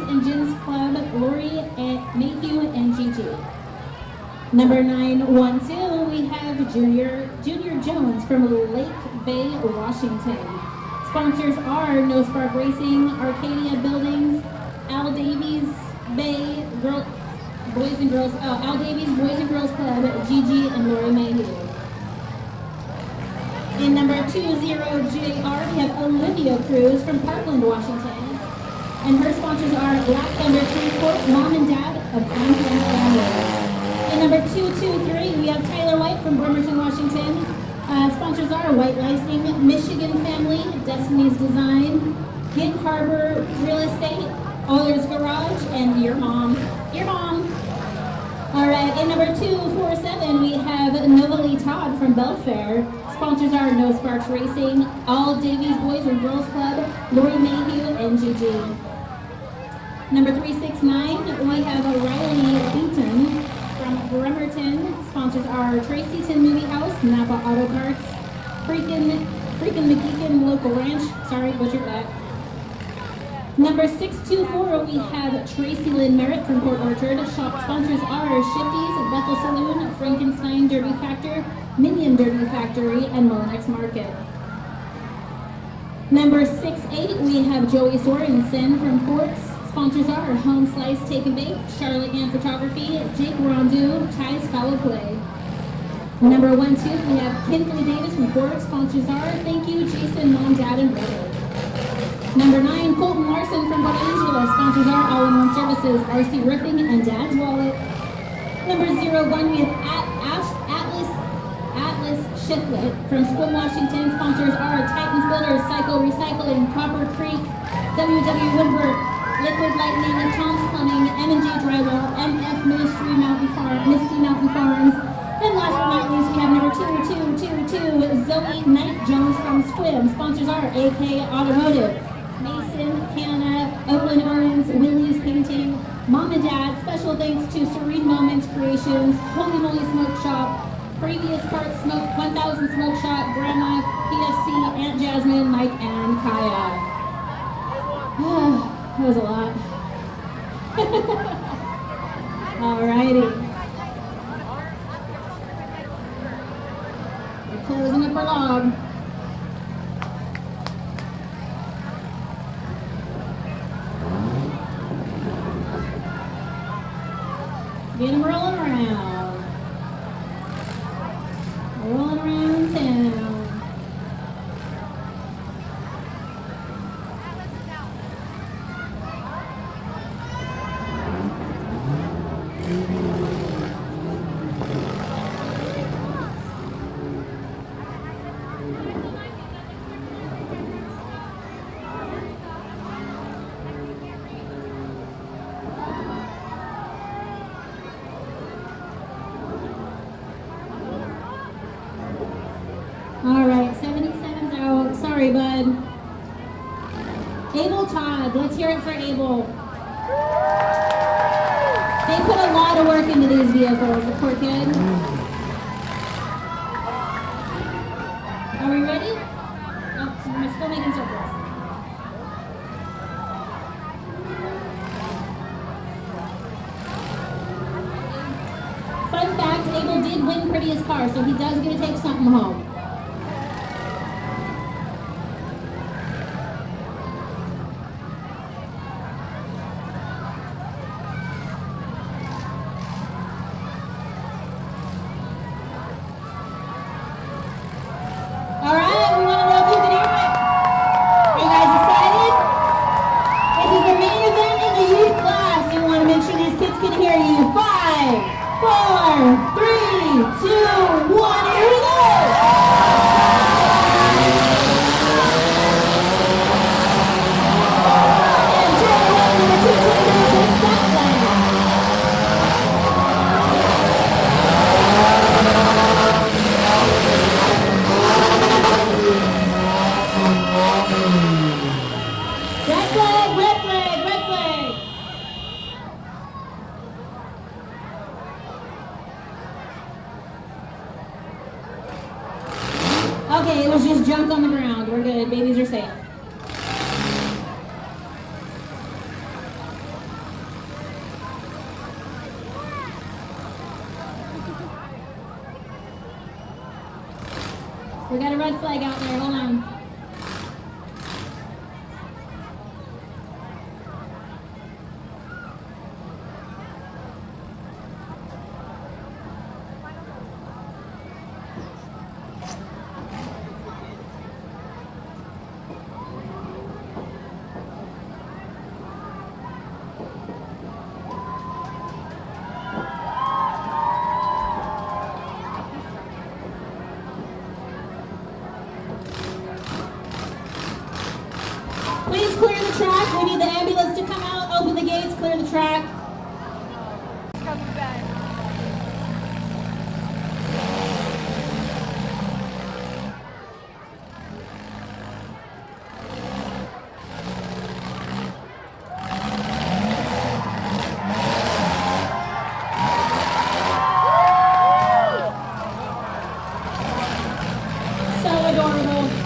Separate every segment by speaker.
Speaker 1: Engines Club, Lori Mayhew and Gigi. Number 912, we have Junior Jones from Lake Bay, Washington. Sponsors are No Spark Racing, Arcadia Buildings, Al Davies Boys and Girls Club, Gigi and Lori Mayhew. In number 20 JR, we have Olivia Cruz from Parkland, Washington. And her sponsors are Black Thunder Transport, Mom and Dad of Franklin Family. In number 223, we have Tyler White from Bremerton, Washington. Sponsors are White Licensing, Michigan Family, Destiny's Design, Gig Harbor Real Estate, Others Garage, and Your Mom. Your Mom! All right, in number 247, we have Novalie Todd from Belfair. Sponsors are No Sparks Racing, All Davies Boys and Girls Club, Lori Mayhew, and Gigi. Number 369, we have Riley Beaton from Bremerton. Sponsors are Tracyton Movie House, Napa Auto Parts, Freakin' McGeekin Local Ranch. Sorry, butchered that. Number 624, we have Tracy Lynn Merritt from Port Orchard. Shop sponsors are Shifty's, Bethel Saloon, Frankenstein Derby Factor, Minion Derby Factory, and Molinex Market. Number 68, we have Joey Sorensen from Forks. Sponsors are Home Slice Take and Bake, Charlotte Ann Photography, Jake Rondu, Ty's Foul Play. Number 12, we have Kinsley Davis from Forks. Sponsors are Thank You, Jason, Mom, Dad, and Brother. Number 9, Colton Larson from Port Angeles. Sponsors are All-in-One Services, RC Roofing, and Dad's Wallet. Number 01, we have Atlas Shiflet from Squim, Washington. Sponsors are Titans Builders, Cycle Recycling, Copper Creek, WW Woodwork, Liquid Lightning, Tom's Plumbing, M&G Drywall, MF Ministry Misty Mountain Farms. And last but not least, we have number 2222, Zoe Knight Jones from Squim. Sponsors are AK Automotive, Mason, Hannah, Oakland Owens, Willie's Painting, Mom and Dad. Special thanks to Serene Moments Creations, Holy Moly Smoke Shop, Previous Parts Smoke, 1000 Smoke Shop, Grandma, PFC, Aunt Jasmine, Mike, and Kaya. That was a lot. Alrighty. We're closing up our log. Get them rolling around. Rolling around town. All right, 77's out. Sorry, bud. Abel Todd, let's hear it for Abel. They put a lot of work into these vehicles, the poor kid. Are we ready? Oh, we're still making circles. Fun fact, Abel did win prettiest car, so he does get to take something home. Okay, it was just junk on the ground. We're good. Babies are safe. We got a red flag out there. Hold on. Please clear the track. We need the ambulance to come out, open the gates, clear the track.
Speaker 2: Coming back.
Speaker 1: So adorable.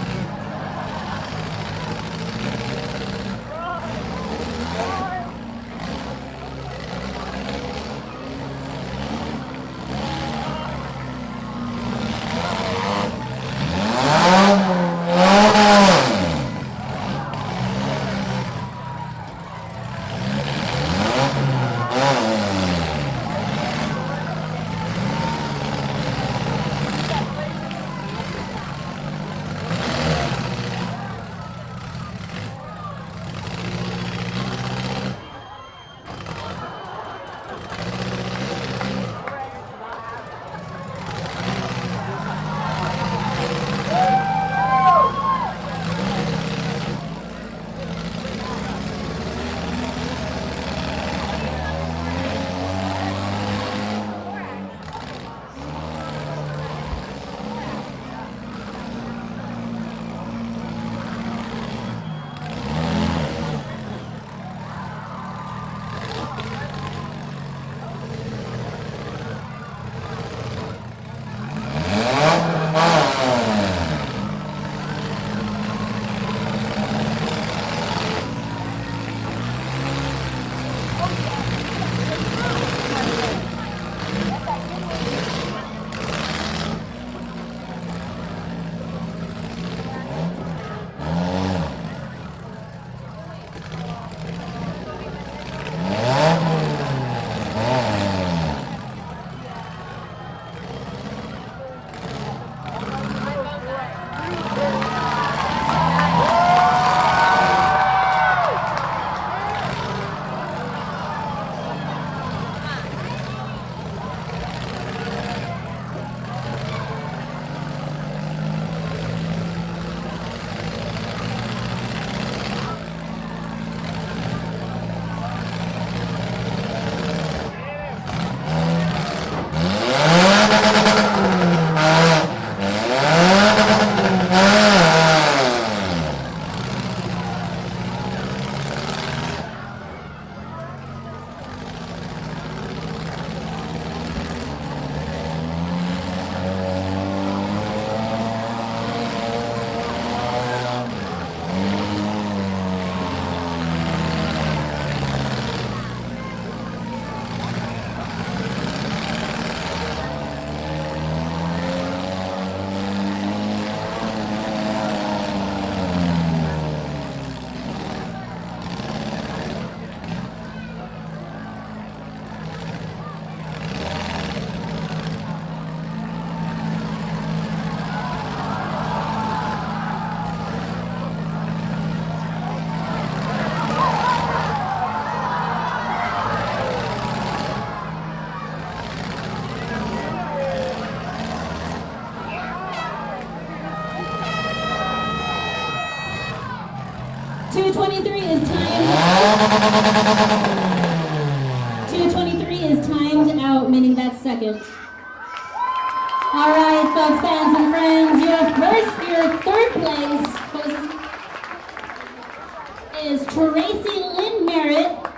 Speaker 1: is timed. 2:23 is timed out, meaning that's second. All right, folks, fans and friends, your third place is Tracy Lynn Merritt